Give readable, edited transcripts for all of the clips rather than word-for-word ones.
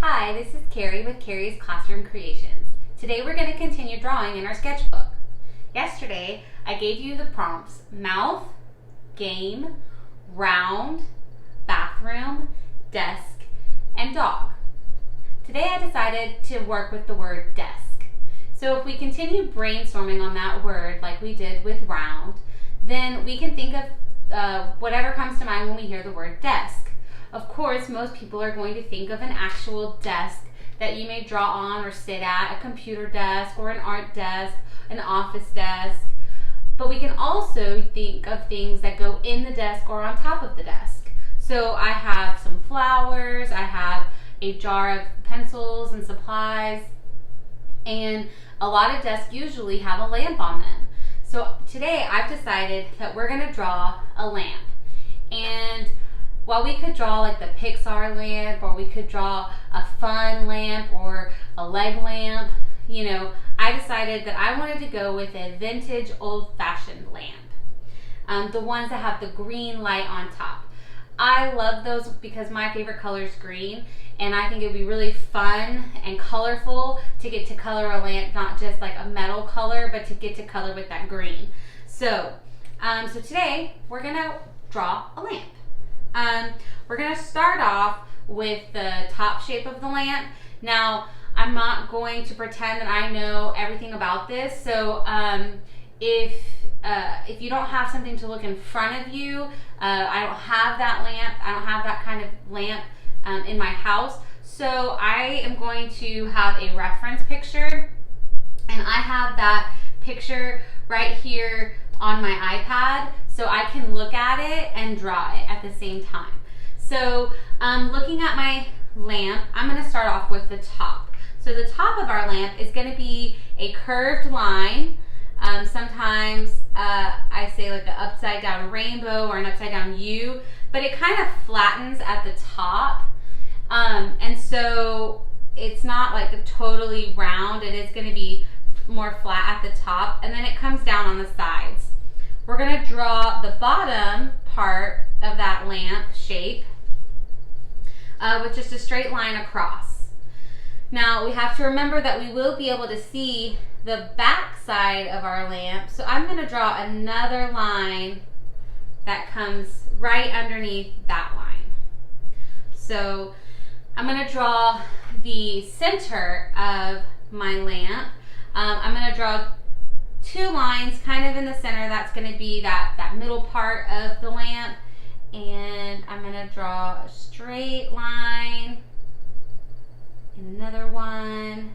Hi, this is Carrie with Carrie's Classroom Creations. Today we're going to continue drawing in our sketchbook. Yesterday, I gave you the prompts mouth, game, round, bathroom, desk, and dog. Today I decided to work with the word desk. So if we continue brainstorming on that word like we did with round, then we can think of whatever comes to mind when we hear the word desk. Of course, most people are going to think of an actual desk that you may draw on or sit at, a computer desk or an art desk, an office desk. But we can also think of things that go in the desk or on top of the desk. So I have some flowers, I have a jar of pencils and supplies, and a lot of desks usually have a lamp on them. So today I've decided that we're going to draw a lamp. And while we could draw like the Pixar lamp, or we could draw a fun lamp or a leg lamp, I decided that I wanted to go with a vintage old-fashioned lamp. The ones that have the green light on top. I love those because my favorite color is green, and I think it would be really fun and colorful to get to color a lamp, not just like a metal color, but to get to color with that green. So today we're gonna draw a lamp. We're going to start off with the top shape of the lamp. Now, I'm not going to pretend that I know everything about this, so if you don't have something to look in front of you, I don't have that lamp, I don't have that kind of lamp in my house, so I am going to have a reference picture, and I have that picture right here on my iPad, so I can look at it and draw it at the same time. So looking at my lamp, I'm going to start off with the top. So the top of our lamp is going to be a curved line. Sometimes I say like an upside down rainbow or an upside down U, but it kind of flattens at the top. And so it's not like a totally round. It is going to be more flat at the top, and then it comes down on the sides. We're going to draw the bottom part of that lamp shape with just a straight line across. Now we have to remember that we will be able to see the back side of our lamp, so I'm going to draw another line that comes right underneath that line. So I'm going to draw the center of my lamp. I'm going to draw two lines kind of in the center. That's going to be that middle part of the lamp. And I'm going to draw a straight line and another one.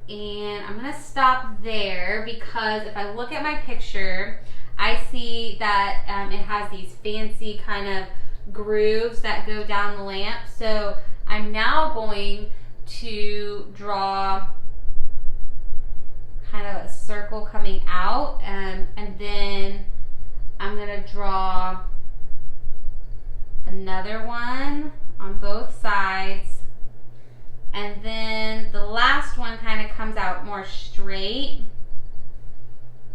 And I'm going to stop there because if I look at my picture, I see that it has these fancy kind of grooves that go down the lamp. So I'm now going to draw kind of a circle coming out, and then I'm going to draw another one on both sides, and then the last one kind of comes out more straight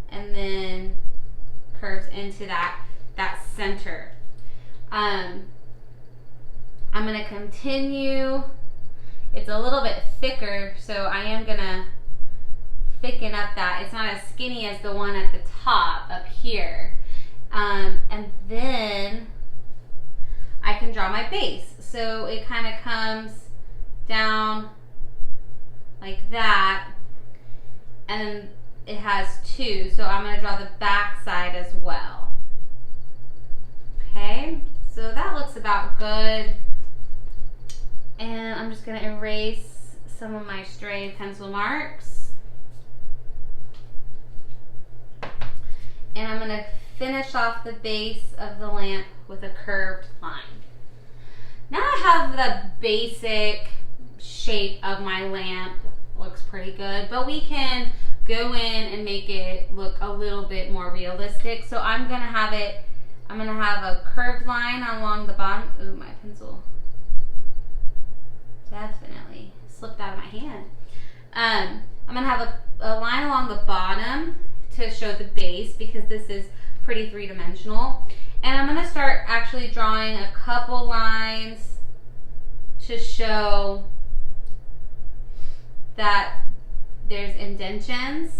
and then curves into that center. I'm going to continue. It's a little bit thicker, so I am going to thicken up that. It's not as skinny as the one at the top up here. And then I can draw my base. So it kind of comes down like that, and then it has two. So I'm going to draw the back side as well. Okay, so that looks about good. And I'm just going to erase some of my stray pencil marks. And I'm going to finish off the base of the lamp with a curved line. Now I have the basic shape of my lamp. Looks pretty good, but we can go in and make it look a little bit more realistic. So I'm going to have a curved line along the bottom. Ooh, my pencil definitely slipped out of my hand. I'm going to have a line along the bottom to show the base because this is pretty three-dimensional. And I'm going to start actually drawing a couple lines to show that there's indentions,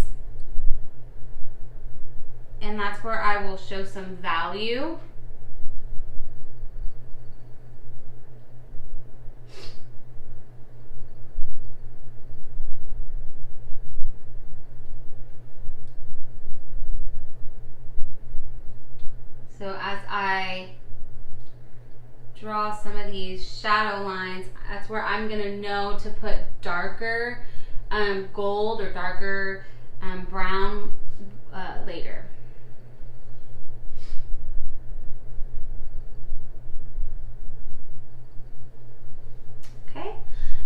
and that's where I will show some value. So as I draw some of these shadow lines, that's where I'm going to know to put darker gold or darker brown later. Okay,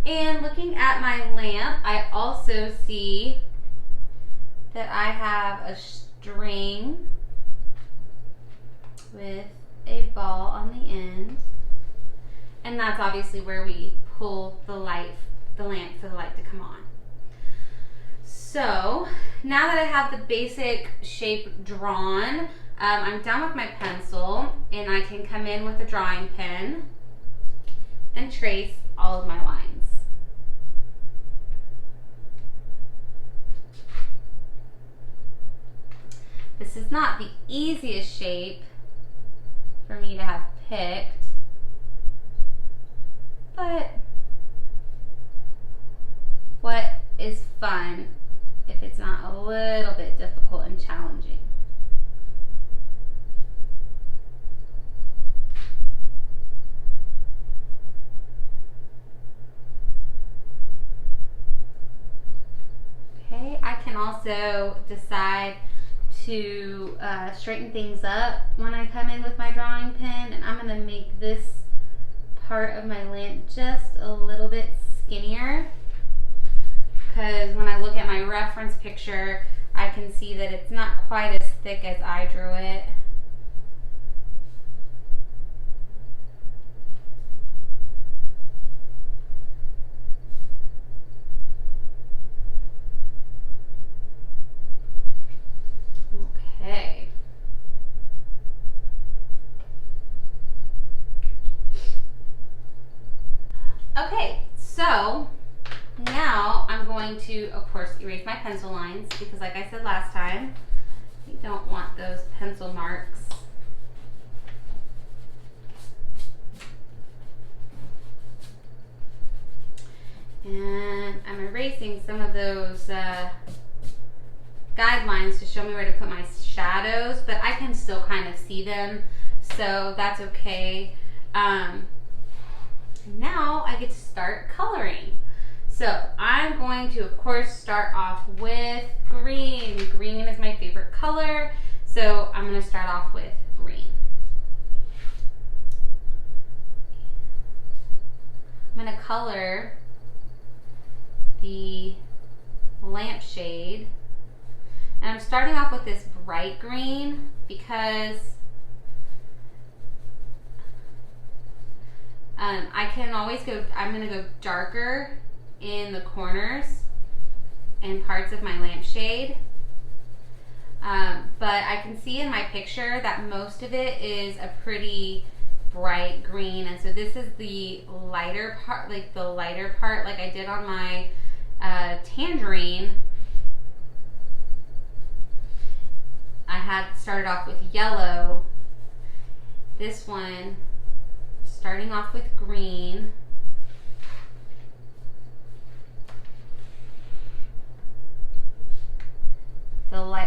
and looking at my lamp, I also see that I have a string with a ball on the end, and that's obviously where we pull the lamp for the light to come on. So now that I have the basic shape drawn, I'm done with my pencil, and I can come in with a drawing pen and trace all of my lines. This is not the easiest shape for me to have picked, but what is fun if it's not a little bit difficult and challenging? Okay, I can also decide to straighten things up when I come in with my drawing pen, and I'm going to make this part of my lamp just a little bit skinnier, because when I look at my reference picture, I can see that it's not quite as thick as I drew it. Okay. Okay, so now I'm going to, of course, erase my pencil lines, because like I said last time, you don't want those pencil marks. And I'm erasing some of those guidelines to show me where to put my shadows, but I can still kind of see them, so that's okay. Now I get to start coloring. So I'm going to, of course, start off with green. Green is my favorite color, so I'm going to start off with green. I'm going to color the lampshade. And I'm starting off with this bright green because I can always go, I'm going to go darker in the corners and parts of my lampshade. But I can see in my picture that most of it is a pretty bright green, and so this is the lighter part, like I did on my tangerine. I had started off with yellow. This one, starting off with green.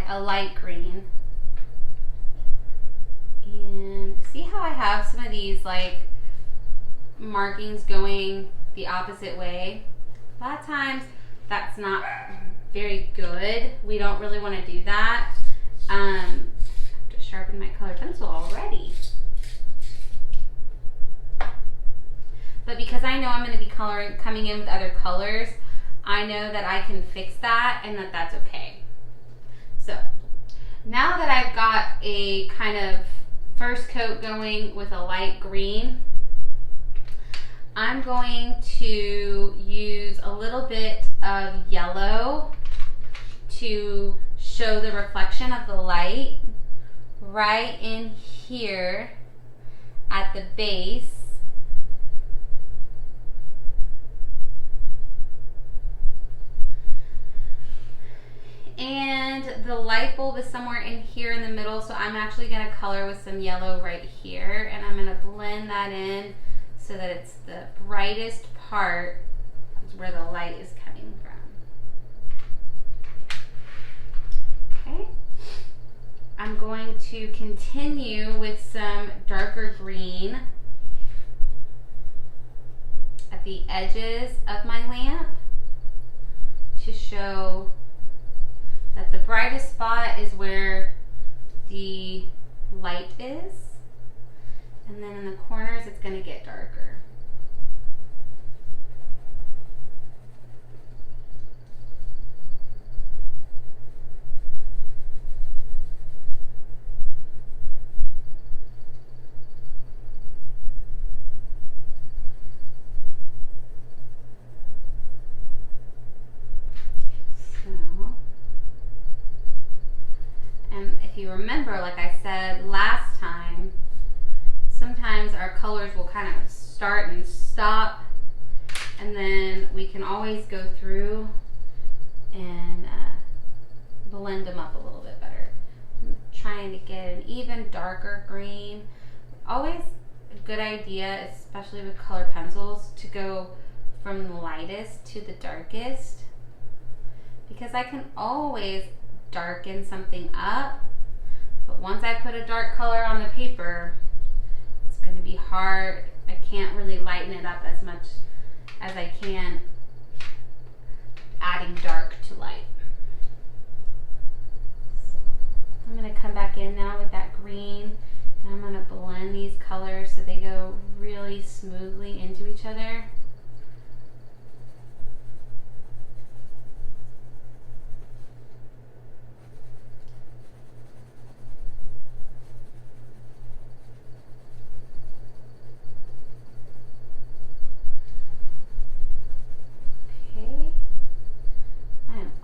A light green. And see how I have some of these like markings going the opposite way? A lot of times that's not very good. We don't really want to do that. I have to sharpen my colored pencil already. But because I know I'm going to be coming in with other colors, I know that I can fix that and that that's okay. So now that I've got a kind of first coat going with a light green, I'm going to use a little bit of yellow to show the reflection of the light right in here at the base And the light bulb is somewhere in here in the middle, so I'm actually going to color with some yellow right here, and I'm going to blend that in so that it's the brightest part where the light is coming from. Okay. I'm going to continue with some darker green at the edges of my lamp to show that the brightest spot is where the light is, and then in the corners it's going to get darker. And if you remember, like I said last time, sometimes our colors will kind of start and stop, and then we can always go through and blend them up a little bit better. I'm trying to get an even darker green. Always a good idea, especially with color pencils, to go from the lightest to the darkest, because I can always darken something up, but once I put a dark color on the paper, it's going to be hard. I can't really lighten it up as much as I can adding dark to light. So I'm going to come back in now with that green, and I'm going to blend these colors so they go really smoothly into each other.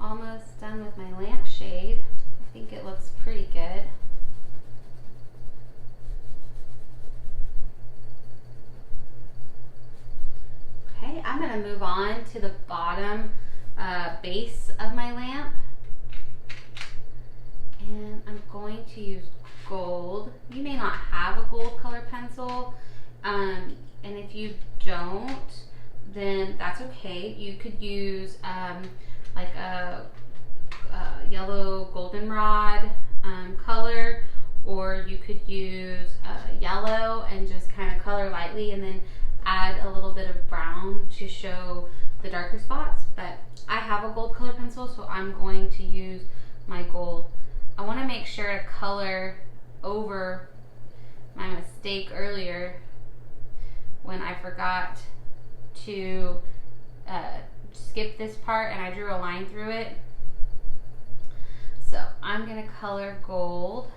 Almost done with my lampshade. I think it looks pretty good. Okay, I'm going to move on to the bottom base of my lamp. And I'm going to use gold. You may not have a gold color pencil, and if you don't, then that's okay. You could use like a yellow goldenrod color, or you could use yellow and just kind of color lightly and then add a little bit of brown to show the darker spots. But I have a gold color pencil, so I'm going to use my gold. I want to make sure to color over my mistake earlier when I forgot to skip this part and I drew a line through it. So I'm going to color gold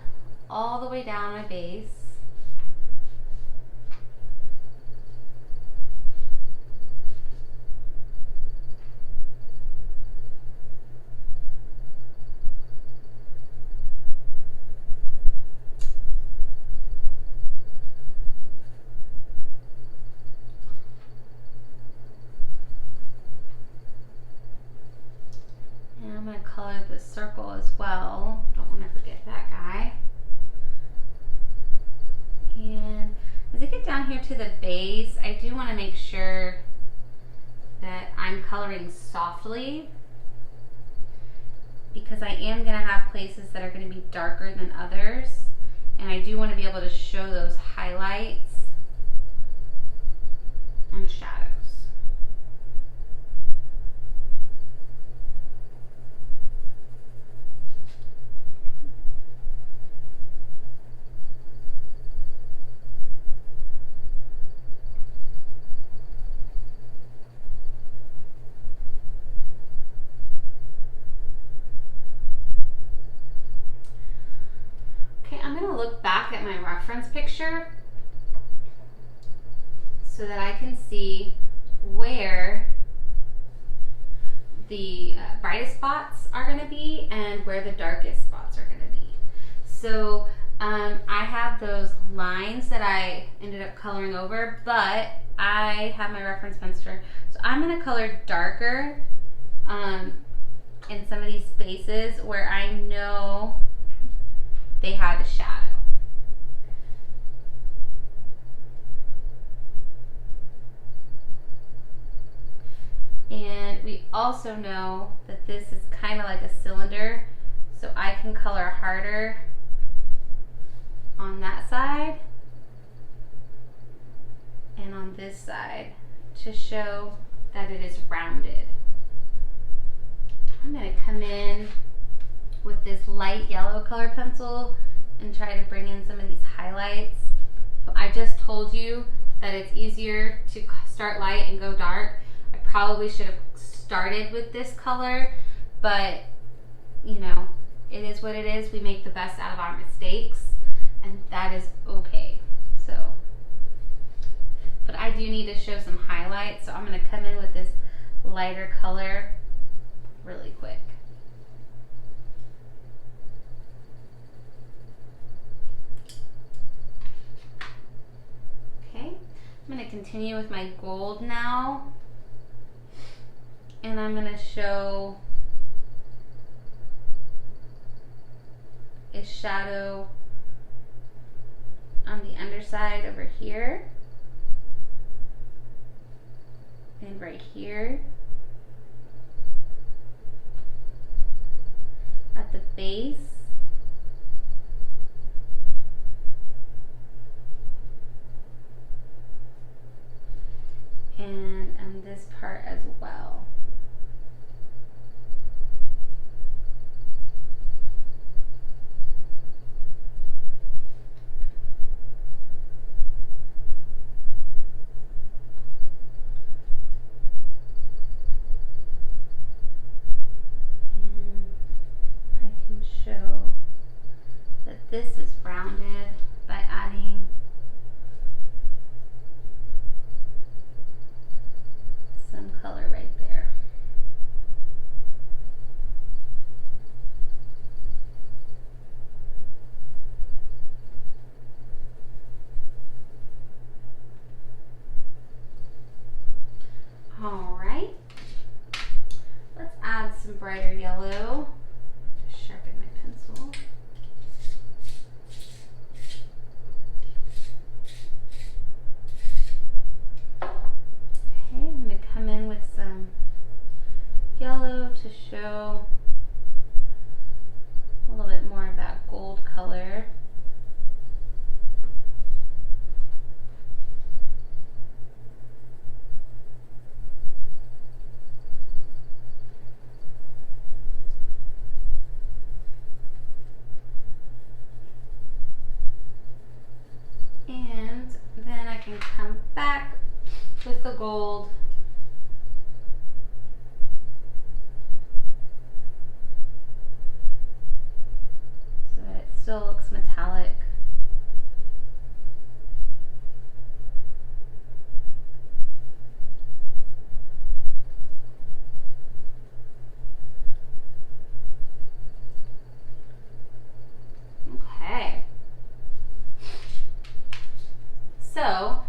all the way down my base. I'm going to color the circle as well. Don't want to forget that guy. And as I get down here to the base, I do want to make sure that I'm coloring softly, because I am going to have places that are going to be darker than others, and I do want to be able to show those highlights and shadows. I'm going to look back at my reference picture so that I can see where the brightest spots are going to be and where the darkest spots are going to be. So I have those lines that I ended up coloring over, but I have my reference pencil. So I'm going to color darker in some of these spaces where I know they had a shadow. And we also know that this is kind of like a cylinder, so I can color harder on that side and on this side to show that it is rounded. I'm going to come in with this light yellow color pencil and try to bring in some of these highlights. So I just told you that it's easier to start light and go dark. I probably should have started with this color, but you know, it is what it is. We make the best out of our mistakes, and that is okay. So, but I do need to show some highlights, so I'm going to come in with this lighter color really quick. Okay, I'm going to continue with my gold now, and I'm going to show a shadow on the underside over here and right here at the base, and on this part as well. Show that this is rounded by adding some color right there. All right, let's add some brighter yellow. Sharpen my pencil. Okay, I'm going to come in with some yellow to show a little bit more of that gold color. And then I can come back with the gold so that it still looks metallic. Okay. So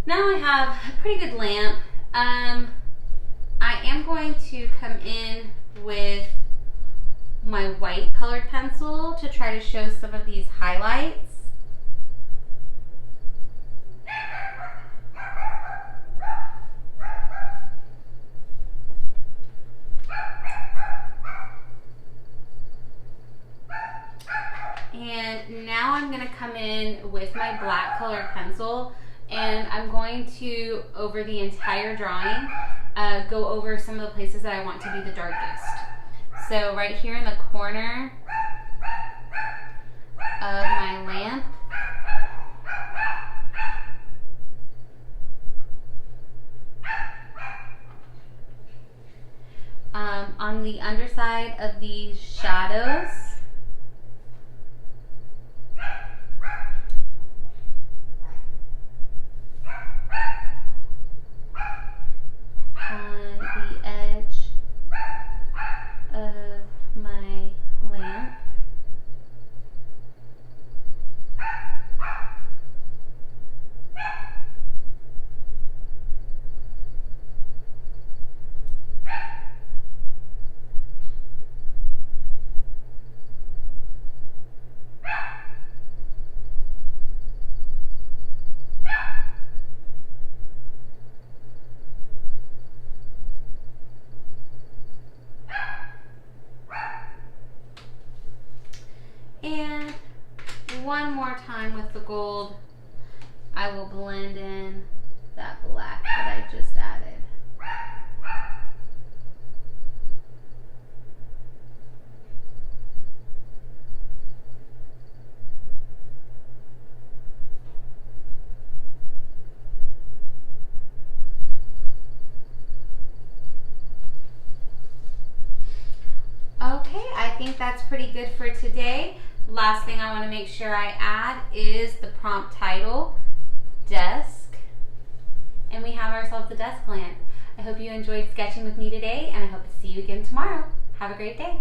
now I have a pretty good lamp. I am going to come in with my white colored pencil to try to show some of these highlights. And now I'm going to come in with my black colored pencil, and I'm going to, over the entire drawing, go over some of the places that I want to be the darkest. So right here in the corner of my lamp, on the underside of these shadows, on the edge of my lamp, on with the gold, I will blend in that black that I just added. Okay, I think that's pretty good for today. Last thing I want to make sure I add is the prompt title, desk, and we have ourselves a desk lamp. I hope you enjoyed sketching with me today, and I hope to see you again tomorrow. Have a great day.